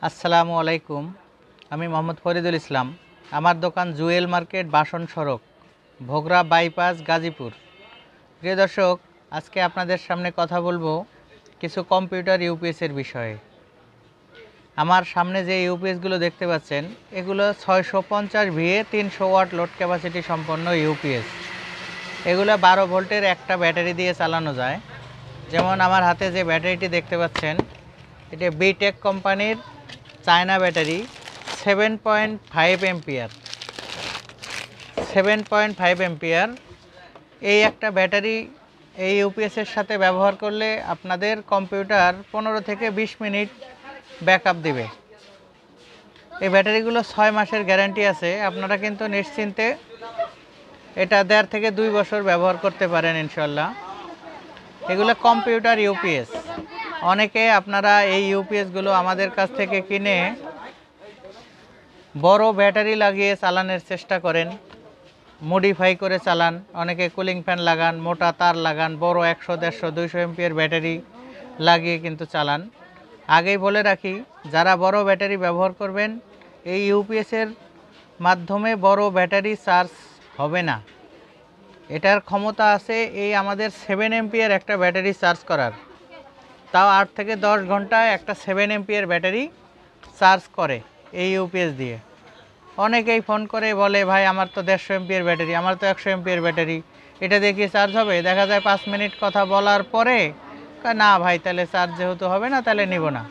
আসসালামু আলাইকুম। আমি মোহাম্মদ ফরিদুল ইসলাম। আমার দোকান জুয়েল মার্কেট, বাসন সড়ক, ভোগড়া বাইপাস, গাজীপুর। প্রিয় দর্শক, আজকে আপনাদের সামনে কথা বলবো কিছু কম্পিউটার ইউপিএসের বিষয়ে। আমার সামনে যে ইউপিএসগুলো দেখতে পাচ্ছেন, এগুলো 650 ভিএ 300 ওয়াট লোড ক্যাপাসিটি সম্পন্ন ইউপিএস। এগুলো 12 ভোল্টের একটা ব্যাটারি দিয়ে চালানো যায়। যেমন আমার হাতে যে ব্যাটারিটি দেখতে পাচ্ছেন, এটি বিটেক কোম্পানির চায়না ব্যাটারি 7.5 এম্পিয়ার। 7.5 এম্পিয়ার এই একটা ব্যাটারি এই ইউপিএসের সাথে ব্যবহার করলে আপনাদের কম্পিউটার 15 থেকে 20 মিনিট ব্যাকআপ দিবে। এই ব্যাটারিগুলো 6 মাসের গ্যারান্টি আছে। আপনারা কিন্তু নিশ্চিন্তে এটা 1.5 থেকে 2 বছর ব্যবহার করতে পারেন ইনশাল্লাহ। এগুলো কম্পিউটার ইউপিএস। অনেকে আপনারা এই ইউপিএসগুলো আমাদের কাছ থেকে কিনে বড় ব্যাটারি লাগিয়ে চালানোর চেষ্টা করেন, মডিফাই করে চালান। অনেকে কুলিং ফ্যান লাগান, মোটা তার লাগান, বড় 100, 150, 200 এমপিয়ার ব্যাটারি লাগিয়ে কিন্তু চালান। আগেই বলে রাখি, যারা বড় ব্যাটারি ব্যবহার করবেন, এই ইউপিএসের মাধ্যমে বড় ব্যাটারি চার্জ হবে না। এটার ক্ষমতা আছে এই আমাদের 7 এমপিয়ার একটা ব্যাটারি চার্জ করার। তাও 8 থেকে 10 ঘন্টায় একটা 7 এমপিয়ার ব্যাটারি চার্জ করে এই ইউপিএস দিয়ে। অনেকেই ফোন করে বলে, ভাই আমার তো 150 এমপিয়ার ব্যাটারি, আমার তো 100 এমপিয়ার ব্যাটারি, এটা দিয়ে কি চার্জ হবে? দেখা যায় 5 মিনিট কথা বলার পরে না ভাই, তাহলে চার্জ যেহেতু হবে না, তাহলে নিব না।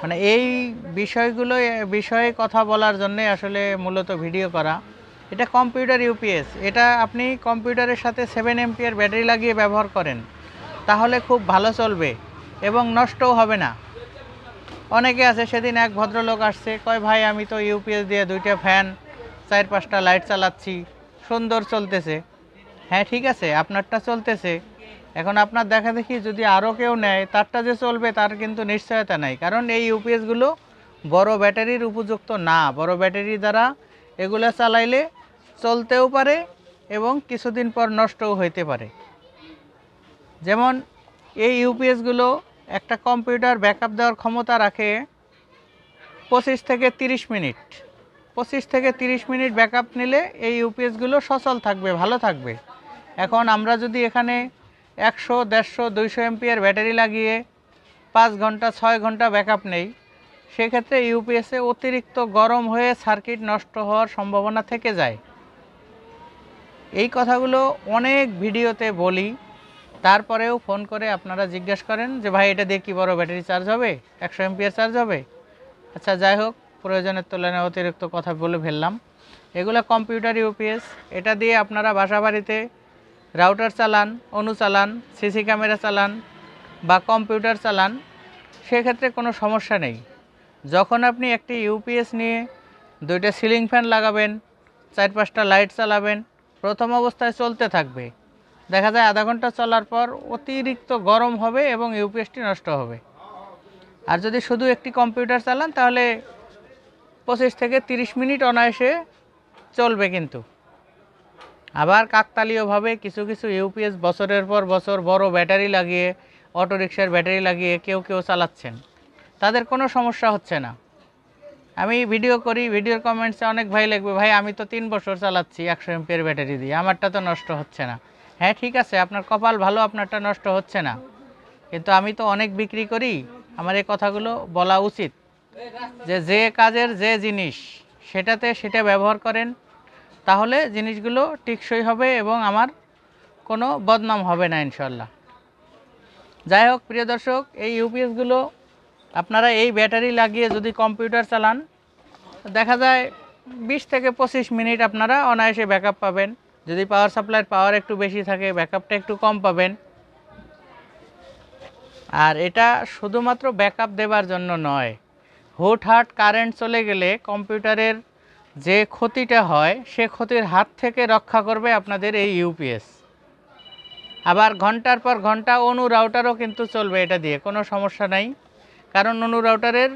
মানে এই বিষয়ে কথা বলার জন্যে আসলে মূলত ভিডিও করা। এটা কম্পিউটার ইউপিএস। এটা আপনি কম্পিউটারের সাথে 7 এমপিয়ার ব্যাটারি লাগিয়ে ব্যবহার করেন, তাহলে খুব ভালো চলবে এবং নষ্টও হবে না। অনেকে আছে, সেদিন এক ভদ্রলোক আসছে, কয় ভাই আমি তো ইউপিএস দিয়ে 2টা ফ্যান, 4-5টা লাইট চালাচ্ছি, সুন্দর চলতেছে। হ্যাঁ ঠিক আছে, আপনারটা চলতেছে। এখন আপনার দেখা দেখি যদি আরও কেউ নেয়, তারটা যে চলবে তার কিন্তু নিশ্চয়তা নাই। কারণ এই ইউপিএসগুলো বড় ব্যাটারির উপযুক্ত না। বড় ব্যাটারি দ্বারা এগুলো চালাইলে চলতেও পারে এবং কিছুদিন পর নষ্টও হইতে পারে। যেমন এই ইউপিএসগুলো একটা কম্পিউটার ব্যাকআপ দেওয়ার ক্ষমতা রাখে 25 থেকে 30 মিনিট। 25 থেকে 30 মিনিট ব্যাকআপ নিলে এই ইউপিএসগুলো সচল থাকবে, ভালো থাকবে। এখন আমরা যদি এখানে 100, 150, 200 এমপিয়ার ব্যাটারি লাগিয়ে 5 ঘন্টা 6 ঘন্টা ব্যাকআপ নেই, সেক্ষেত্রে ইউপিএসে অতিরিক্ত গরম হয়ে সার্কিট নষ্ট হওয়ার সম্ভাবনা থেকে যায়। এই কথাগুলো অনেক ভিডিওতে বলি, তারপরেও ফোন করে আপনারা জিজ্ঞেস করেন যে ভাই এটা দিয়ে কি বড় ব্যাটারি চার্জ হবে, 100 এমপিয়ার চার্জ হবে? আচ্ছা যাই হোক, প্রয়োজনের তুলনায় অতিরিক্ত কথা বলে ফেললাম। এগুলো কম্পিউটার ইউপিএস। এটা দিয়ে আপনারা বাসা বাড়িতে রাউটার চালান, অনু চালান, সিসি ক্যামেরা চালান বা কম্পিউটার চালান, সেক্ষেত্রে কোনো সমস্যা নেই। যখন আপনি একটি ইউপিএস নিয়ে 2টা সিলিং ফ্যান লাগাবেন, 4-5টা লাইট চালাবেন, প্রথম অবস্থায় চলতে থাকবে। দেখা যায় আধা ঘন্টা চলার পর অতিরিক্ত গরম হবে এবং ইউপিএসটি নষ্ট হবে। আর যদি শুধু একটি কম্পিউটার চালান, তাহলে 25 থেকে 30 মিনিট অনায়াসে চলবে। কিন্তু আবার কাকতালীয়ভাবে কিছু কিছু ইউপিএস বছরের পর বছর বড় ব্যাটারি লাগিয়ে, অটোরিকশার ব্যাটারি লাগিয়ে কেউ চালাচ্ছেন, তাদের কোনো সমস্যা হচ্ছে না। আমি ভিডিও করি, ভিডিওর কমেন্টসে অনেক ভাই লিখবে, ভাই আমি তো 3 বছর চালাচ্ছি 100 এমপিয়ার ব্যাটারি দিয়ে, আমারটা তো নষ্ট হচ্ছে না। হ্যাঁ ঠিক আছে, আপনার কপাল ভালো, আপনারটা নষ্ট হচ্ছে না। কিন্তু আমি তো অনেক বিক্রি করি, আমার এই কথাগুলো বলা উচিত যে কাজের যে জিনিস সেটা ব্যবহার করেন, তাহলে জিনিসগুলো টেকসই হবে এবং আমার কোনো বদনাম হবে না ইনশাল্লাহ। যাই হোক প্রিয় দর্শক, এই ইউপিএসগুলো আপনারা এই ব্যাটারি লাগিয়ে যদি কম্পিউটার চালান, দেখা যায় 20 থেকে 25 মিনিট আপনারা অনায়াসে ব্যাকআপ পাবেন। যদি পাওয়ার সাপ্লাইয়ের পাওয়ার একটু বেশি থাকে, ব্যাকআপটা একটু কম পাবেন। আর এটা শুধুমাত্র ব্যাকআপ দেবার জন্য নয়, হুটহাট কারেন্ট চলে গেলে কম্পিউটারের যে ক্ষতিটা হয়, সে ক্ষতির হাত থেকে রক্ষা করবে আপনাদের এই ইউপিএস। আবার ঘন্টার পর ঘন্টা অনু রাউটারও কিন্তু চলবে এটা দিয়ে, কোনো সমস্যা নাই। কারণ অনু রাউটারের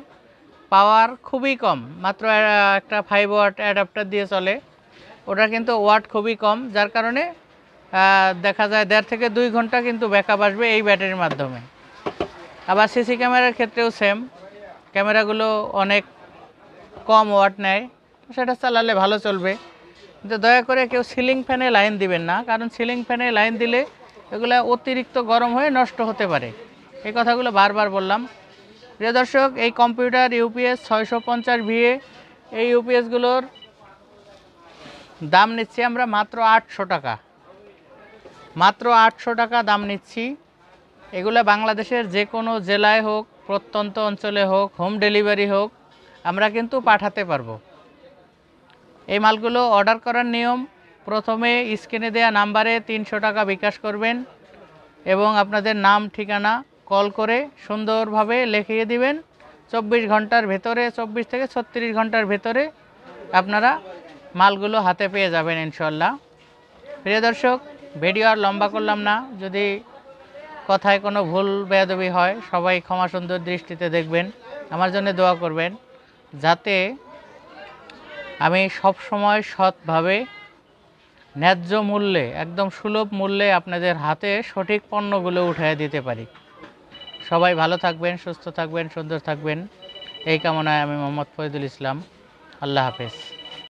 পাওয়ার খুবই কম, মাত্র একটা 5 ওয়াট অ্যাডাপ্টার দিয়ে চলে। ওটা কিন্তু ওয়াট খুবই কম, যার কারণে দেখা যায় 1.5 থেকে 2 ঘন্টা কিন্তু ব্যাকআপ আসবে এই ব্যাটারির মাধ্যমে। আবার সিসি ক্যামেরার ক্ষেত্রেও সেম, ক্যামেরাগুলো অনেক কম ওয়াট নেয়, সেটা চালালে ভালো চলবে। কিন্তু দয়া করে কেউ সিলিং ফ্যানে লাইন দিবেন না, কারণ সিলিং ফ্যানে লাইন দিলে এগুলো অতিরিক্ত গরম হয়ে নষ্ট হতে পারে। এই কথাগুলো বারবার বললাম। প্রিয় দর্শক, এই কম্পিউটার ইউপিএস 650 VA, এই ইউপিএসগুলোর দাম নিচ্ছি আমরা মাত্র 800 টাকা। মাত্র 800 টাকা দাম নিচ্ছি। এগুলো বাংলাদেশের যে কোনো জেলায় হোক, প্রত্যন্ত অঞ্চলে হোক, হোম ডেলিভারি হোক, আমরা কিন্তু পাঠাতে পারবো। এই মালগুলো অর্ডার করার নিয়ম, প্রথমে স্ক্রিনে দেওয়া নাম্বারে 300 টাকা বিকাশ করবেন এবং আপনাদের নাম ঠিকানা কল করে সুন্দরভাবে লিখিয়ে দিবেন। 24 ঘন্টার ভেতরে, 24 থেকে 36 ঘন্টার ভেতরে আপনারা মালগুলো হাতে পেয়ে যাবেন ইনশাল্লাহ। প্রিয় দর্শক, ভিডিও আর লম্বা করলাম না। যদি কথায় কোনো ভুল বেয়াদবি হয়, সবাই ক্ষমা সুন্দর দৃষ্টিতে দেখবেন। আমার জন্য দোয়া করবেন যাতে আমি সব সময় সৎভাবে, ন্যায্য মূল্যে, একদম সুলভ মূল্যে আপনাদের হাতে সঠিক পণ্যগুলো উঠিয়ে দিতে পারি। সবাই ভালো থাকবেন, সুস্থ থাকবেন, সুন্দর থাকবেন, এই কামনায় আমি মোহাম্মদ ফরিদুল ইসলাম। আল্লাহ হাফেজ।